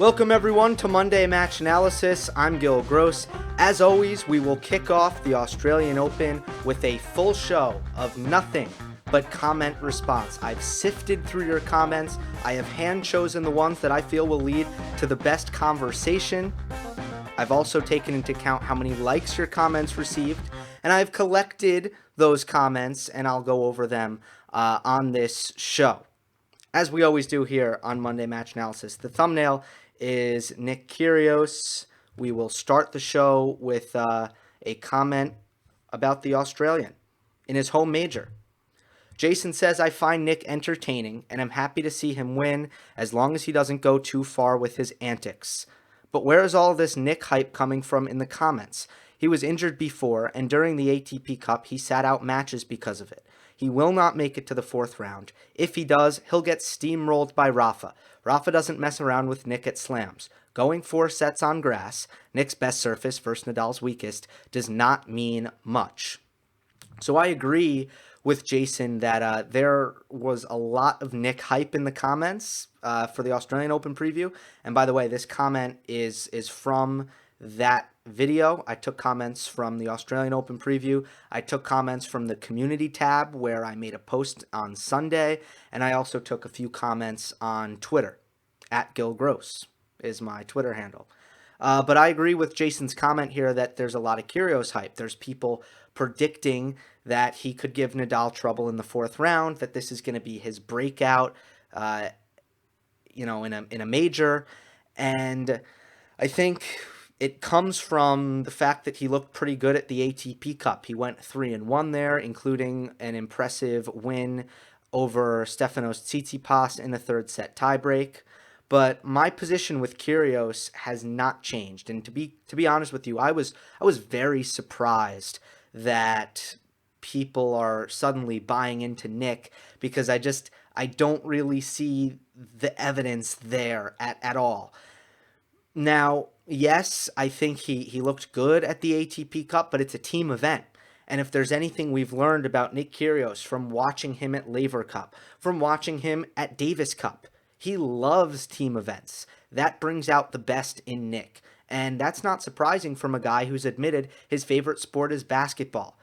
Welcome everyone to Monday Match Analysis. I'm Gill Gross. As always, we will kick off the Australian Open with a full show of nothing but comment response. I've sifted through your comments. I have hand chosen the ones that I feel will lead to the best conversation. I've also taken into account how many likes your comments received, and I've collected those comments and I'll go over them on this show. As we always do here on Monday Match Analysis, the thumbnail is Nick Kyrgios. We will start the show with a comment about the Australian in his home major. Jason says, I find Nick entertaining and I'm happy to see him win as long as he doesn't go too far with his antics. But where is all this Nick hype coming from in the comments? He was injured before, and during the ATP Cup, he sat out matches because of it. He will not make it to the fourth round. If he does, he'll get steamrolled by Rafa. Rafa doesn't mess around with Nick at slams. Going 4 sets on grass, Nick's best surface versus Nadal's weakest, does not mean much. So I agree with Jason that there was a lot of Nick hype in the comments for the Australian Open preview. And by the way, this comment is from that video. I took comments from the Australian Open preview. I took comments from the community tab where I made a post on Sunday. And I also took a few comments on Twitter. @GillGross is my Twitter handle. But I agree with Jason's comment here that there's a lot of Kyrgios hype. There's people predicting that he could give Nadal trouble in the fourth round, that this is going to be his breakout, in a major. And I think it comes from the fact that he looked pretty good at the ATP Cup. He went 3-1 there, including an impressive win over Stefanos Tsitsipas in the third set tiebreak. But my position with Kyrgios has not changed. And to be honest with you, I was very surprised that people are suddenly buying into Nick because I don't really see the evidence there at all. Now, yes, I think he looked good at the ATP Cup, but it's a team event. And if there's anything we've learned about Nick Kyrgios from watching him at Laver Cup, from watching him at Davis Cup, he loves team events. That brings out the best in Nick. And that's not surprising from a guy who's admitted his favorite sport is basketball.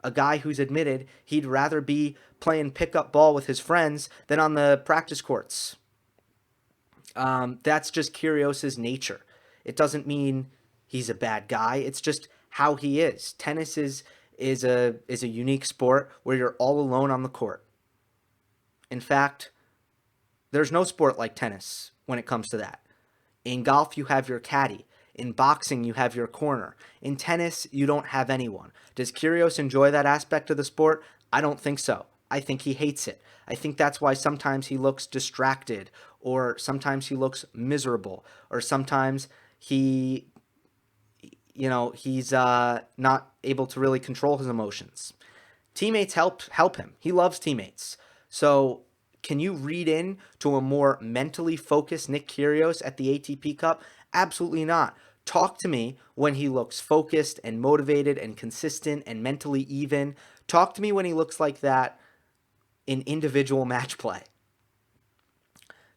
A guy who's admitted he'd rather be playing pickup ball with his friends than on the practice courts. That's just Kyrgios' nature. It doesn't mean he's a bad guy. It's just how he is. Tennis is a unique sport where you're all alone on the court. In fact, there's no sport like tennis when it comes to that. In golf, you have your caddy. In boxing, you have your corner. In tennis, you don't have anyone. Does Kyrgios enjoy that aspect of the sport? I don't think so. I think he hates it. I think that's why sometimes he looks distracted, or sometimes he looks miserable, or sometimes he's not able to really control his emotions. Teammates help him. He loves teammates. So can you read in to a more mentally focused Nick Kyrgios at the ATP Cup? Absolutely not. Talk to me when he looks focused and motivated and consistent and mentally even. Talk to me when he looks like that in individual match play.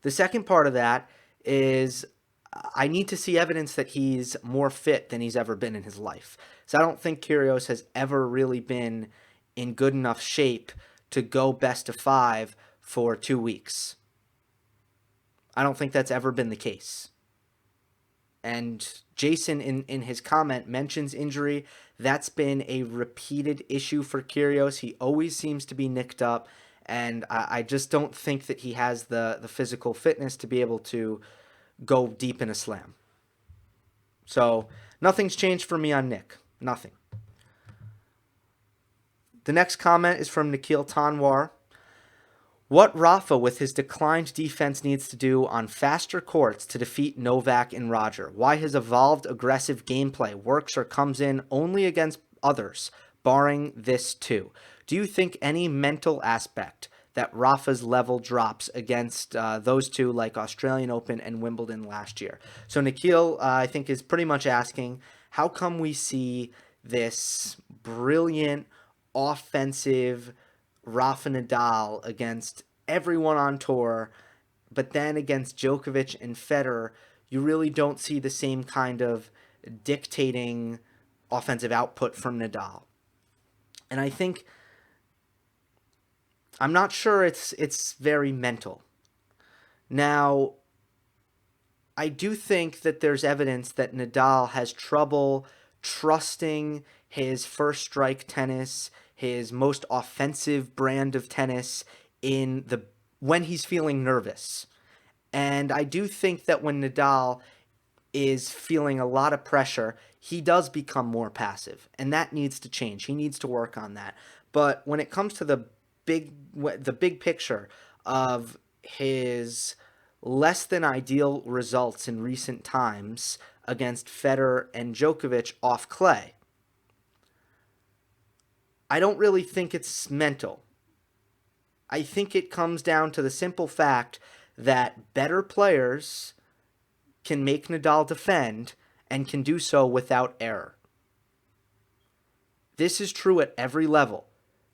The second part of that is I need to see evidence that he's more fit than he's ever been in his life. So I don't think Kyrgios has ever really been in good enough shape to go best of 5 for 2 weeks. I don't think that's ever been the case. And Jason, in his comment, mentions injury. That's been a repeated issue for Kyrgios. He always seems to be nicked up, and I just don't think that he has the physical fitness to be able to go deep in a slam. So nothing's changed for me on Nick. Nothing. The next comment is from Nikhil Tanwar. What Rafa with his declined defense needs to do on faster courts to defeat Novak and Roger. Why his evolved aggressive gameplay works or comes in only against others, barring this too. Do you think any mental aspect that Rafa's level drops against those two like Australian Open and Wimbledon last year? So Nikhil, I think, is pretty much asking, how come we see this brilliant offensive Rafa Nadal against everyone on tour, but then against Djokovic and Federer, you really don't see the same kind of dictating offensive output from Nadal. And I think, I'm not sure it's very mental. Now, I do think that there's evidence that Nadal has trouble trusting his first strike tennis, his most offensive brand of tennis when he's feeling nervous. And I do think that when Nadal is feeling a lot of pressure, he does become more passive, and that needs to change. He needs to work on that. But when it comes to the big picture of his less than ideal results in recent times against Federer and Djokovic off clay, I don't really think it's mental. I think it comes down to the simple fact that better players can make Nadal defend and can do so without error. This is true at every level.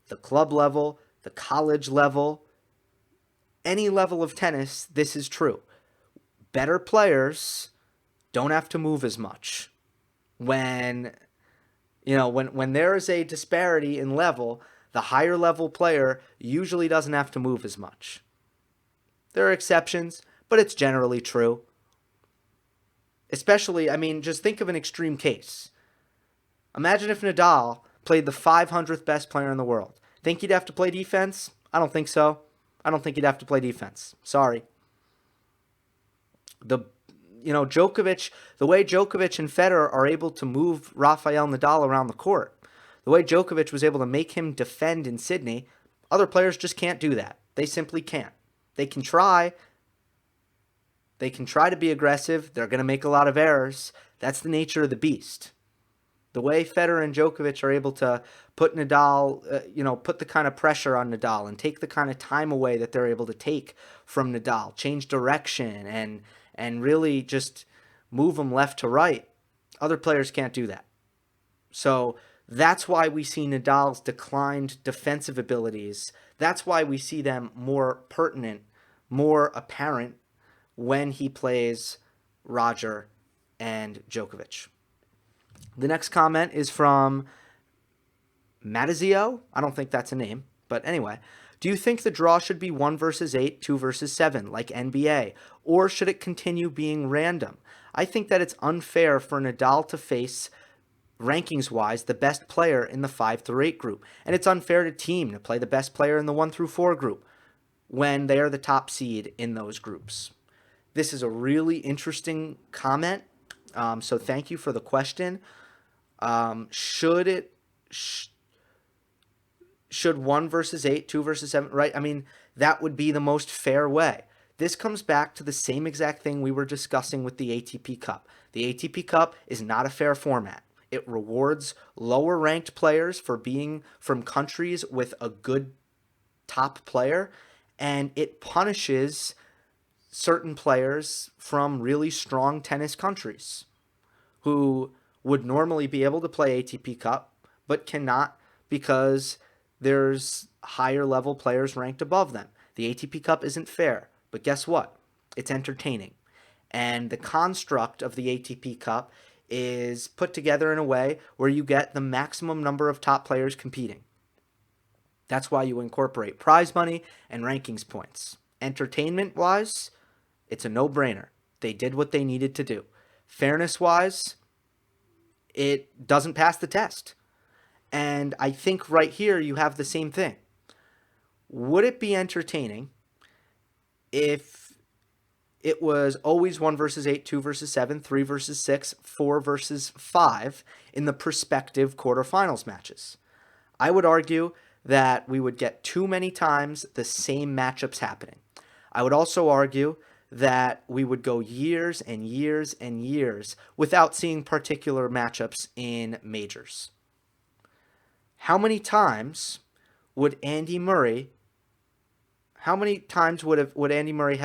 The club level, the college level, any level of tennis, this is true. Better players don't have to move as much. When there is a disparity in level, the higher level player usually doesn't have to move as much. There are exceptions, but it's generally true. Especially, just think of an extreme case. Imagine if Nadal played the 500th best player in the world. Think he'd have to play defense? I don't think so. I don't think he'd have to play defense. Sorry. Djokovic, the way Djokovic and Federer are able to move Rafael Nadal around the court, the way Djokovic was able to make him defend in Sydney, other players just can't do that. They simply can't. They can try. They can try to be aggressive. They're going to make a lot of errors. That's the nature of the beast. The way Federer and Djokovic are able to put Nadal, put the kind of pressure on Nadal and take the kind of time away that they're able to take from Nadal, change direction and really just move him left to right. Other players can't do that. So that's why we see Nadal's declined defensive abilities. That's why we see them more pertinent, more apparent when he plays Roger and Djokovic. The next comment is from Matazio. I don't think that's a name, but anyway. Do you think the draw should be 1 versus 8, 2 versus 7, like NBA, or should it continue being random? I think that it's unfair for Nadal to face, rankings-wise, the best player in the 5 through 8 group, and it's unfair to Team to play the best player in the 1 through 4 group when they are the top seed in those groups. This is a really interesting comment, so thank you for the question. Should 1 versus 8, 2 versus 7, right? That would be the most fair way. This comes back to the same exact thing we were discussing with the ATP Cup. The ATP Cup is not a fair format. It rewards lower ranked players for being from countries with a good top player, and it punishes certain players from really strong tennis countries who would normally be able to play ATP Cup but cannot because there's higher level players ranked above them. The ATP Cup isn't fair, but guess what? It's entertaining. And the construct of the ATP Cup is put together in a way where you get the maximum number of top players competing. That's why you incorporate prize money and rankings points. Entertainment-wise, it's a no-brainer. They did what they needed to do. Fairness-wise, it doesn't pass the test. And I think right here you have the same thing. Would it be entertaining if it was always 1 versus 8, 2 versus 7, 3 versus 6, 4 versus 5 in the prospective quarterfinals matches? I would argue that we would get too many times the same matchups happening. I would also argue that we would go years and years and years without seeing particular matchups in majors. How many times would Andy Murray have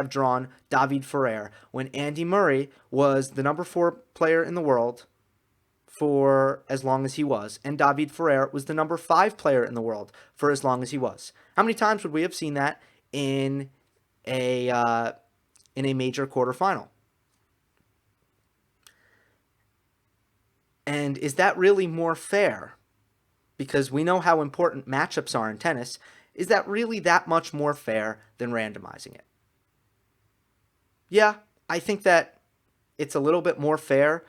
drawn David Ferrer when Andy Murray was the number 4 player in the world for as long as he was, and David Ferrer was the number 5 player in the world for as long as he was? How many times would we have seen that in a major quarterfinal? And is that really more fair? Because we know how important matchups are in tennis. Is that really that much more fair than randomizing it? Yeah, I think that it's a little bit more fair,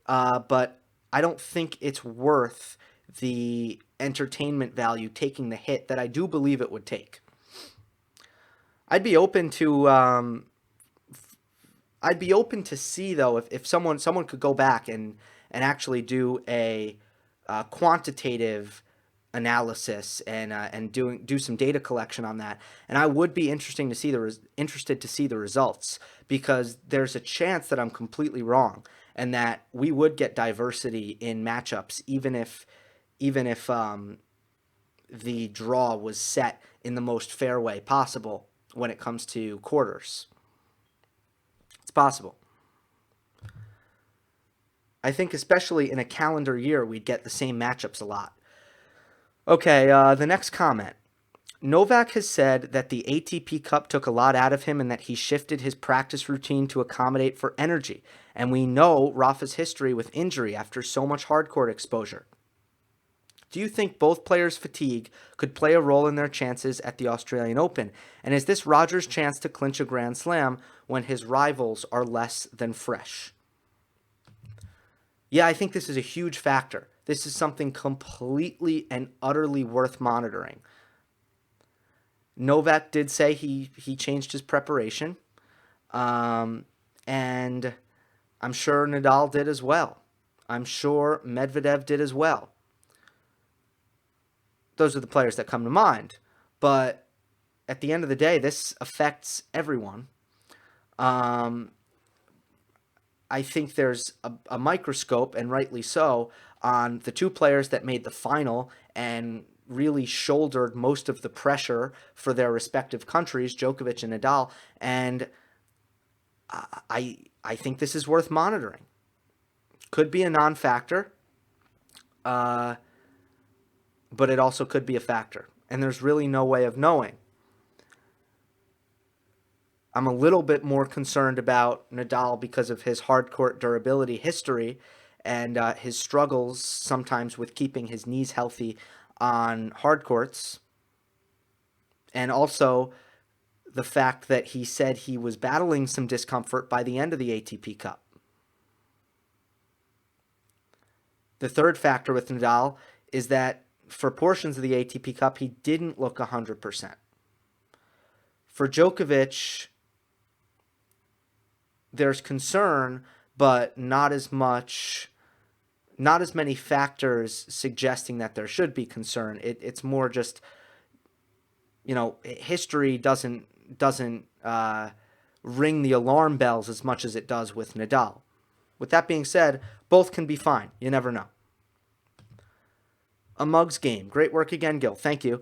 but I don't think it's worth the entertainment value taking the hit that I do believe it would take. I'd be open to see though if someone could go back and actually do a quantitative analysis and do some data collection on that. And I would be interested to see the results, because there's a chance that I'm completely wrong and that we would get diversity in matchups even if the draw was set in the most fair way possible when it comes to quarters. It's possible. I think especially in a calendar year, we'd get the same matchups a lot. Okay, the next comment. Novak has said that the ATP Cup took a lot out of him and that he shifted his practice routine to accommodate for energy. And we know Rafa's history with injury after so much hardcourt exposure. Do you think both players' fatigue could play a role in their chances at the Australian Open? And is this Rogers' chance to clinch a Grand Slam when his rivals are less than fresh? Yeah, I think this is a huge factor. This is something completely and utterly worth monitoring. Novak did say he changed his preparation, and I'm sure Nadal did as well. I'm sure Medvedev did as well. Those are the players that come to mind. But at the end of the day, this affects everyone. I think there's a microscope, and rightly so, on the two players that made the final and really shouldered most of the pressure for their respective countries, Djokovic and Nadal. And I think this is worth monitoring. Could be a non-factor, but it also could be a factor. And there's really no way of knowing. I'm a little bit more concerned about Nadal because of his hardcourt durability history and his struggles sometimes with keeping his knees healthy on hard courts. And also the fact that he said he was battling some discomfort by the end of the ATP Cup. The third factor with Nadal is that for portions of the ATP Cup, he didn't look 100%. For Djokovic, there's concern, but not as many factors suggesting that there should be concern. It's more just, history doesn't ring the alarm bells as much as it does with Nadal. With that being said, both can be fine. You never know. A Mugs game. Great work again, Gill. Thank you.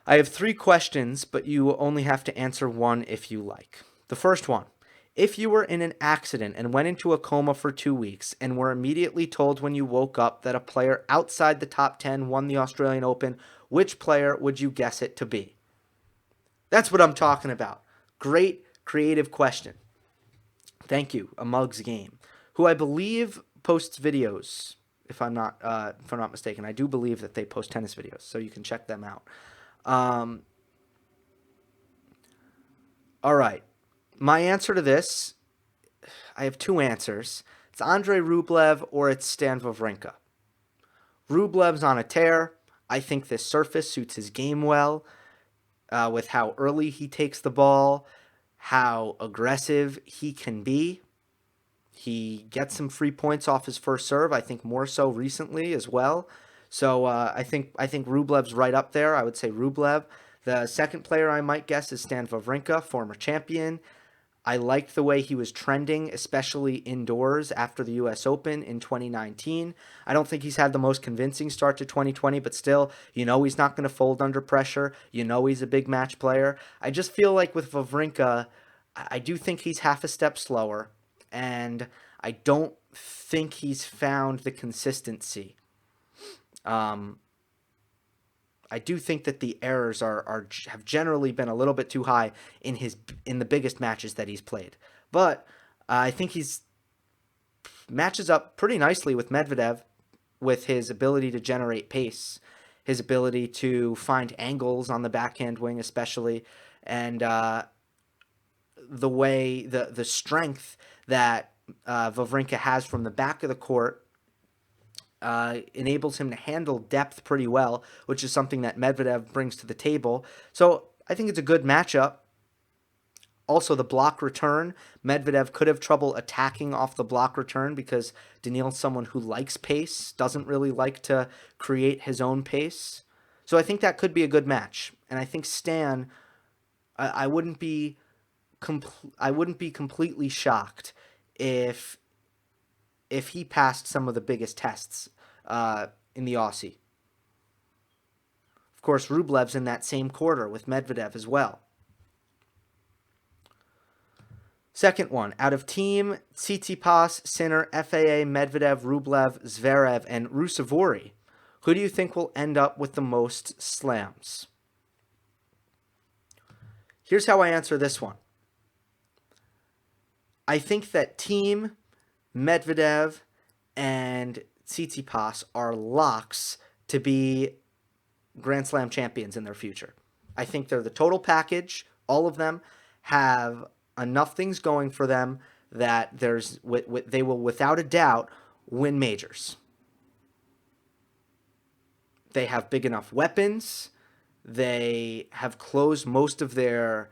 I have 3 questions, but you only have to answer one if you like. The first one. If you were in an accident and went into a coma for 2 weeks and were immediately told when you woke up that a player outside the top 10 won the Australian Open, which player would you guess it to be? That's what I'm talking about. Great creative question. Thank you, A Mugs Game, who I believe posts videos. If I'm not mistaken, I do believe that they post tennis videos, so you can check them out. All right. My answer to this, I have 2 answers. It's Andrei Rublev or it's Stan Wawrinka. Rublev's on a tear. I think this surface suits his game well, with how early he takes the ball, how aggressive he can be. He gets some free points off his first serve, I think more so recently as well. So I think Rublev's right up there. I would say Rublev. The second player I might guess is Stan Wawrinka, former champion. I liked the way he was trending, especially indoors after the U.S. Open in 2019. I don't think he's had the most convincing start to 2020, but still, he's not going to fold under pressure. He's a big match player. I just feel like with Wawrinka, I do think he's half a step slower, and I don't think he's found the consistency. I do think that the errors have generally been a little bit too high in the biggest matches that he's played. But I think he's matches up pretty nicely with Medvedev. with his ability to generate pace, his ability to find angles on the backhand wing, especially, and the strength that Wawrinka has from the back of the court enables him to handle depth pretty well, which is something that Medvedev brings to the table. So I think it's a good matchup. Also, the block return, Medvedev could have trouble attacking off the block return because Daniil's someone who likes pace, doesn't really like to create his own pace. So I think that could be a good match. And I think Stan, I wouldn't be completely shocked if he passed some of the biggest tests in the Aussie. Of course, Rublev's in that same quarter with Medvedev as well. Second one, out of Team, Tsitsipas, Sinner, FAA, Medvedev, Rublev, Zverev, and Ruusuvuori, who do you think will end up with the most slams? Here's how I answer this one. I think that Team, Medvedev, and Tsitsipas are locks to be Grand Slam champions in their future. I think they're the total package. All of them have enough things going for them that they will without a doubt win majors. They have big enough weapons. They have closed most of their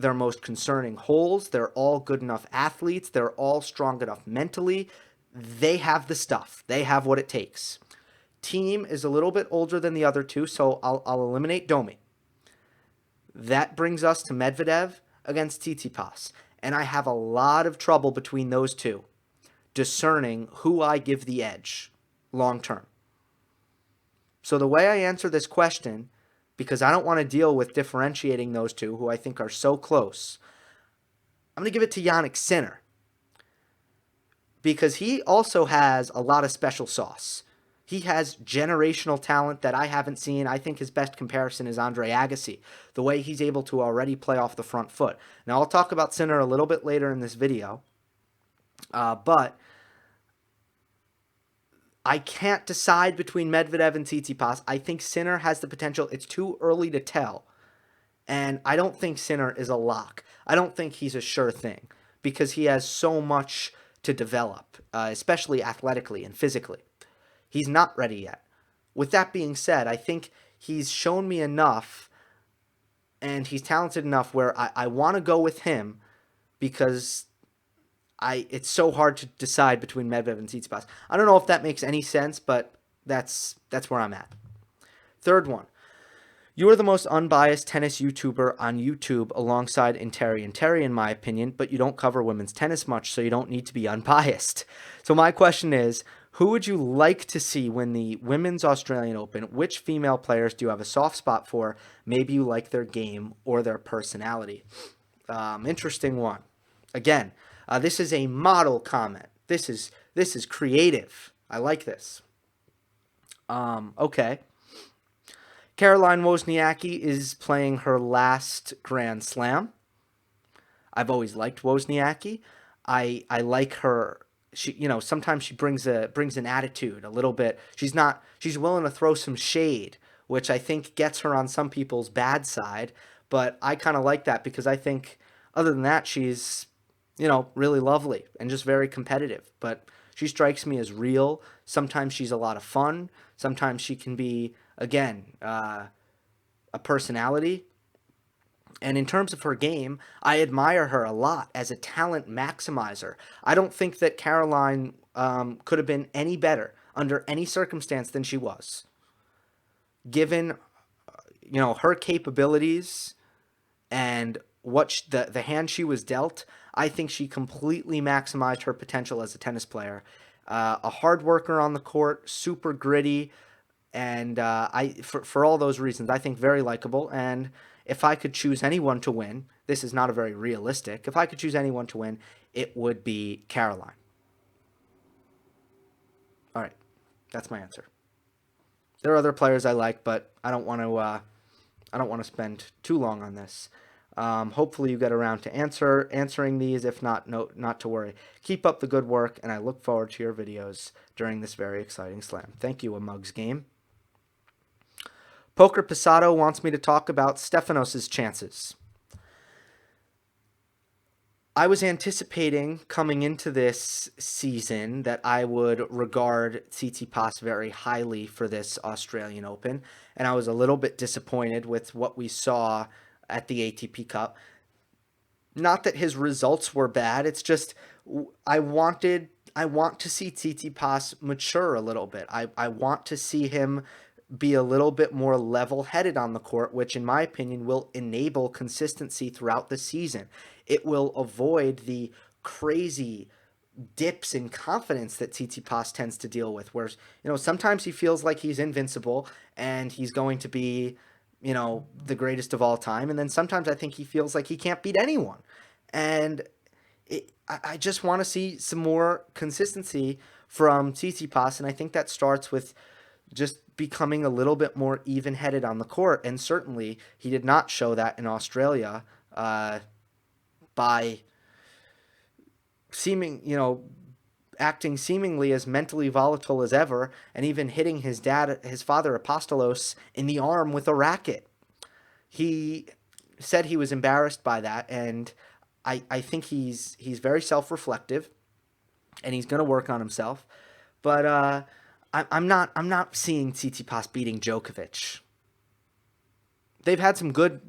most concerning holes. They're all good enough athletes. They're all strong enough mentally. They have the stuff. They have what it takes. Team is a little bit older than the other two, so I'll eliminate Domi. That brings us to Medvedev against Tsitsipas. And I have a lot of trouble between those two discerning who I give the edge long term. So the way I answer this question, because I don't want to deal with differentiating those two who I think are so close, I'm going to give it to Jannik Sinner. Because he also has a lot of special sauce. He has generational talent that I haven't seen. I think his best comparison is Andre Agassi, the way he's able to already play off the front foot. Now, I'll talk about Sinner a little bit later in this video, but I can't decide between Medvedev and Tsitsipas. I think Sinner has the potential. It's too early to tell, and I don't think Sinner is a lock. I don't think he's a sure thing because he has so much to develop, especially athletically and physically. He's not ready yet. With that being said, I think he's shown me enough and he's talented enough where I want to go with him because it's so hard to decide between Medvedev and Tsitsipas. I don't know if that makes any sense, but that's where I'm at. Third one. You are the most unbiased tennis YouTuber on YouTube alongside Terry and Terry, in my opinion, but you don't cover women's tennis much, so you don't need to be unbiased. So my question is, who would you like to see win the Women's Australian Open? Which female players do you have a soft spot for? Maybe you like their game or their personality. Interesting one. Again, this is a model comment. This is creative. I like this. Okay. Caroline Wozniacki is playing her last Grand Slam. I've always liked Wozniacki. I like her. She, sometimes she brings an attitude a little bit. She's willing to throw some shade, which I think gets her on some people's bad side. But I kind of like that because I think other than that, she's, really lovely and just very competitive. But she strikes me as real. Sometimes she's a lot of fun. Sometimes she can be, again, a personality. And in terms of her game, I admire her a lot as a talent maximizer. I don't think that Caroline could have been any better under any circumstance than she was. Given, her capabilities and what the hand she was dealt, I think she completely maximized her potential as a tennis player. A hard worker on the court, super gritty, and for all those reasons, I think very likable. And if I could choose anyone to win, this is not a very realistic. If I could choose anyone to win, it would be Caroline. All right, that's my answer. There are other players I like, but I don't want to spend too long on this. Hopefully you get around to answering these. If not, no, not to worry. Keep up the good work, and I look forward to your videos during this very exciting slam. Thank you, A Mugs Game. Poker Pasado wants me to talk about Stefanos' chances. I was anticipating coming into this season that I would regard Tsitsipas very highly for this Australian Open, and I was a little bit disappointed with what we saw at the ATP Cup. Not that his results were bad, it's just I want to see Tsitsipas mature a little bit. I want to see him be a little bit more level-headed on the court, which in my opinion will enable consistency throughout the season. It will avoid the crazy dips in confidence that Tsitsipas tends to deal with, where sometimes he feels like he's invincible and he's going to be the greatest of all time, and then sometimes I think he feels like he can't beat anyone. And I just want to see some more consistency from Tsitsipas, and I think that starts with just becoming a little bit more even-headed on the court, and certainly he did not show that in Australia by acting seemingly as mentally volatile as ever, and even hitting his father Apostolos, in the arm with a racket. He said he was embarrassed by that, and I think he's very self-reflective, and he's going to work on himself. But I'm not seeing Tsitsipas beating Djokovic. They've had some good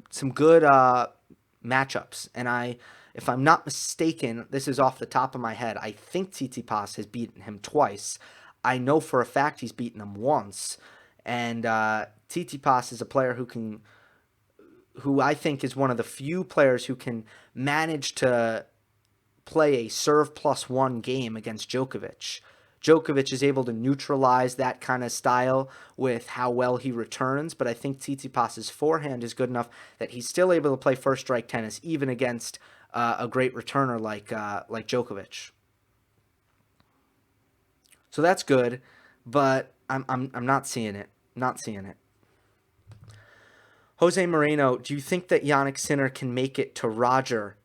matchups, and if I'm not mistaken, this is off the top of my head, I think Tsitsipas has beaten him twice. I know for a fact he's beaten him once, and Tsitsipas is a player who I think is one of the few players who can manage to play a serve plus one game against Djokovic. Djokovic is able to neutralize that kind of style with how well he returns, but I think Tsitsipas's forehand is good enough that he's still able to play first strike tennis even against a great returner like Djokovic. So that's good, but I'm not seeing it. Not seeing it. Jose Moreno, do you think that Jannik Sinner can make it to Roger?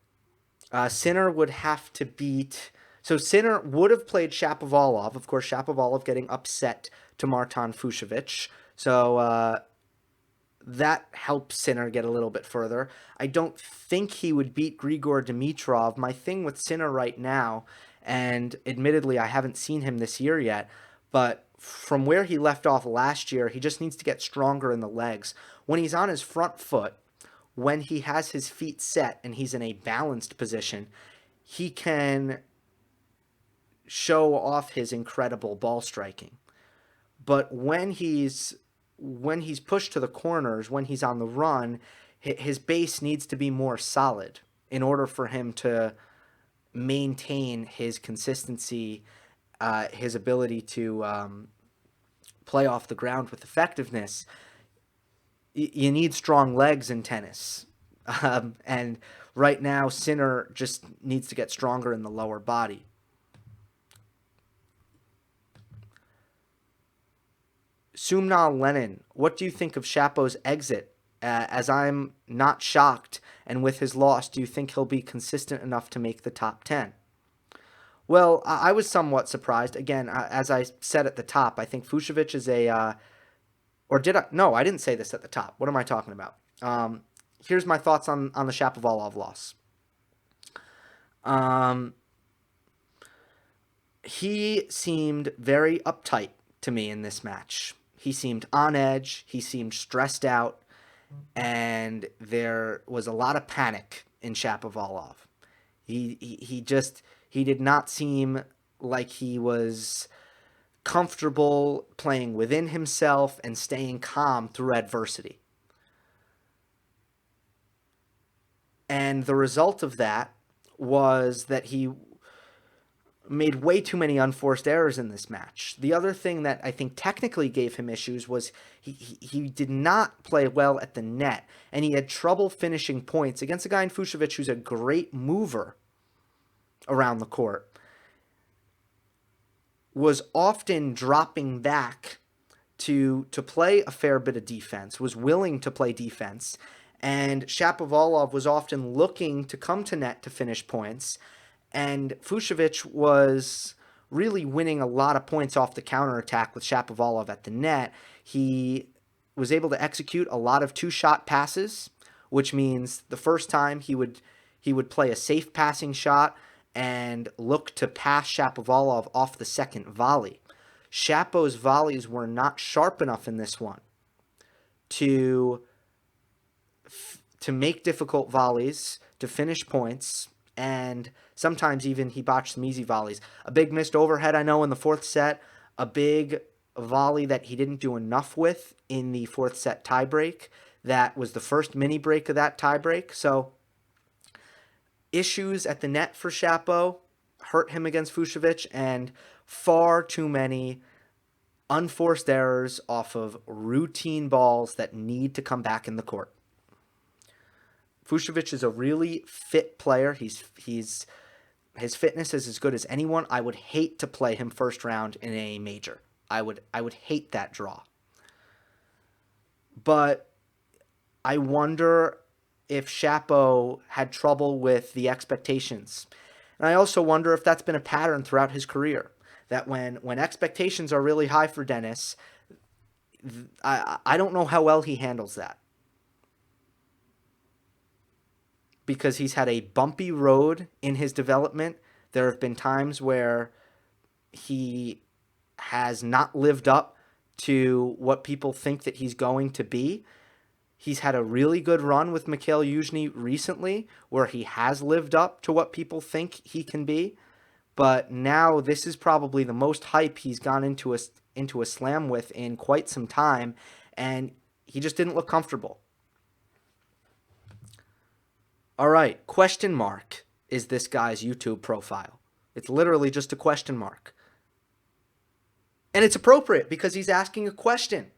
Sinner would have to beat... So Sinner would have played Shapovalov. Of course, Shapovalov getting upset to Marton Fucsovic. So that helps Sinner get a little bit further. I don't think he would beat Grigor Dimitrov. My thing with Sinner right now, and admittedly I haven't seen him this year yet, but from where he left off last year, he just needs to get stronger in the legs. When he's on his front foot, when he has his feet set and he's in a balanced position, he can show off his incredible ball striking. But when he's pushed to the corners, when he's on the run, his base needs to be more solid in order for him to maintain his consistency, his ability to play off the ground with effectiveness. You need strong legs in tennis. And right now, Sinner just needs to get stronger in the lower body. Sumnal Lennon, what do you think of Shapo's exit? As I'm not shocked, and with his loss, do you think he'll be consistent enough to make the top 10? Well, I was somewhat surprised. Again, as I said at the top, I think Fucsovic is a... or did I? No, I didn't say this at the top. What am I talking about? Here's my thoughts on the Shapovalov loss. He seemed very uptight to me in this match. He seemed on edge, he seemed stressed out, and there was a lot of panic in Shapovalov. He did not seem like he was comfortable playing within himself and staying calm through adversity. And the result of that was that he made way too many unforced errors in this match. The other thing that I think technically gave him issues was he did not play well at the net, and he had trouble finishing points against a guy in Fucsovic who's a great mover around the court. Was often dropping back to play a fair bit of defense, was willing to play defense, And Shapovalov was often looking to come to net to finish points, and Fucsovic was really winning a lot of points off the counterattack with Shapovalov at the net. He was able to execute a lot of two-shot passes, which means the first time he would play a safe passing shot and look to pass Shapovalov off the second volley. Shapo's volleys were not sharp enough in this one to make difficult volleys, to finish points, and sometimes even he botched some easy volleys. A big missed overhead, I know, in the fourth set, a big volley that he didn't do enough with in the fourth set tiebreak. That was the first mini break of that tiebreak. So issues at the net for Shapo hurt him against Fucsovic, and far too many unforced errors off of routine balls that need to come back in the court. Fucsovic is a really fit player. His fitness is as good as anyone. I would hate to play him first round in a major. I would hate that draw. But I wonder if Shapo had trouble with the expectations. And I also wonder if that's been a pattern throughout his career. That when expectations are really high for Denis, I don't know how well he handles that. Because he's had a bumpy road in his development. There have been times where he has not lived up to what people think that he's going to be. He's had a really good run with Mikhail Yuzhny recently, where he has lived up to what people think he can be. But now this is probably the most hype he's gone into a slam with in quite some time, and he just didn't look comfortable. All right, question mark is this guy's YouTube profile. It's literally just a question mark. And it's appropriate because he's asking a question.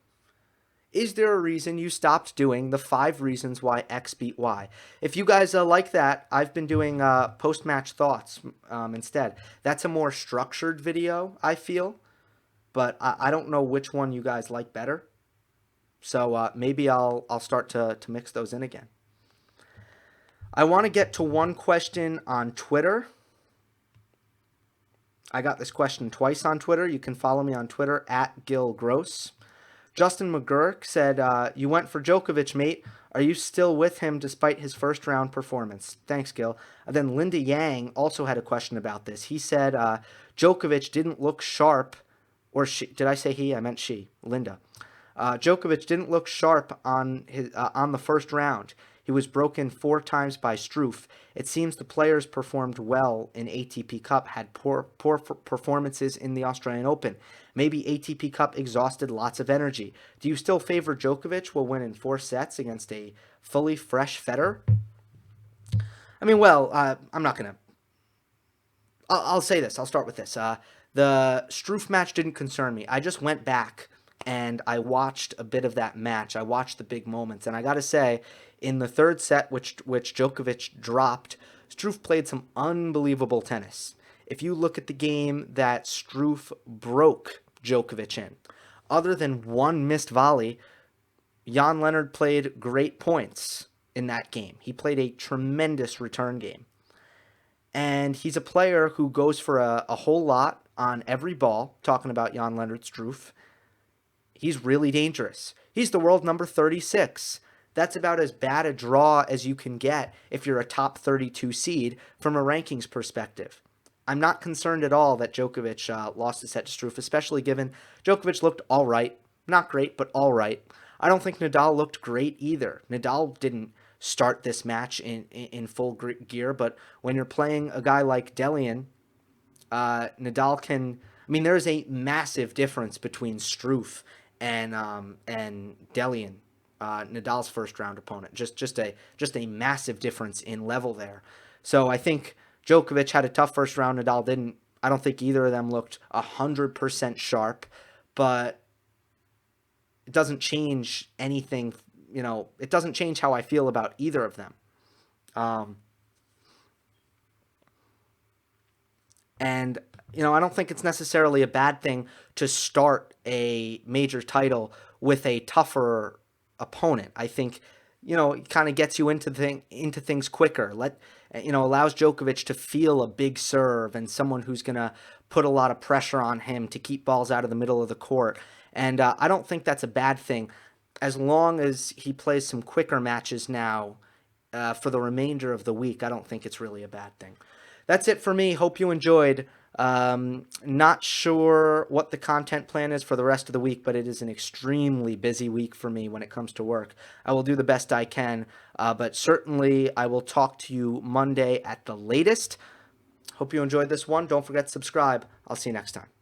Is there a reason you stopped doing the 5 reasons why X beat Y? If you guys like that, I've been doing post-match thoughts instead. That's a more structured video, I feel. But I don't know which one you guys like better. So maybe I'll start to mix those in again. I want to get to one question on Twitter. I got this question twice on Twitter. You can follow me on Twitter at Gill Gross. Justin McGurk said, you went for Djokovic, mate. Are you still with him despite his first round performance? Thanks, Gill. And then Linda Yang also had a question about this. He said Djokovic didn't look sharp, or she, did I say he? I meant she, Linda. Djokovic didn't look sharp on the first round. He was broken 4 times by Struff. It seems the players performed well in ATP Cup, had poor performances in the Australian Open. Maybe ATP Cup exhausted lots of energy. Do you still favor Djokovic will win in 4 sets against a fully fresh Federer? I mean, well, I'm not going to... I'll say this. I'll start with this. The Struff match didn't concern me. I just went back and I watched a bit of that match. I watched the big moments. And I got to say, in the third set, which Djokovic dropped, Struff played some unbelievable tennis. If you look at the game that Struff broke Djokovic in, other than one missed volley, Jan Lennard played great points in that game. He played a tremendous return game. And he's a player who goes for a whole lot on every ball, talking about Jan Lennard Struff. He's really dangerous. He's the world number 36. That's about as bad a draw as you can get if you're a top 32 seed from a rankings perspective. I'm not concerned at all that Djokovic lost the set to Struff, especially given Djokovic looked all right. Not great, but all right. I don't think Nadal looked great either. Nadal didn't start this match in full gear, but when you're playing a guy like Delian, Nadal can... I mean, there's a massive difference between Struff and Delian. Nadal's first round opponent. Just a massive difference in level there. So I think Djokovic had a tough first round. Nadal didn't. I don't think either of them looked 100% sharp, but it doesn't change anything. You know, it doesn't change how I feel about either of them. And you know, I don't think it's necessarily a bad thing to start a major title with a tougher opponent. I think kind of gets you into things quicker. Allows Djokovic to feel a big serve and someone who's going to put a lot of pressure on him to keep balls out of the middle of the court. And I don't think that's a bad thing, as long as he plays some quicker matches now for the remainder of the week. I don't think it's really a bad thing. That's it for me. Hope you enjoyed. Not sure what the content plan is for the rest of the week, but it is an extremely busy week for me when it comes to work. I will do the best I can, but certainly I will talk to you Monday at the latest. Hope you enjoyed this one. Don't forget to subscribe. I'll see you next time.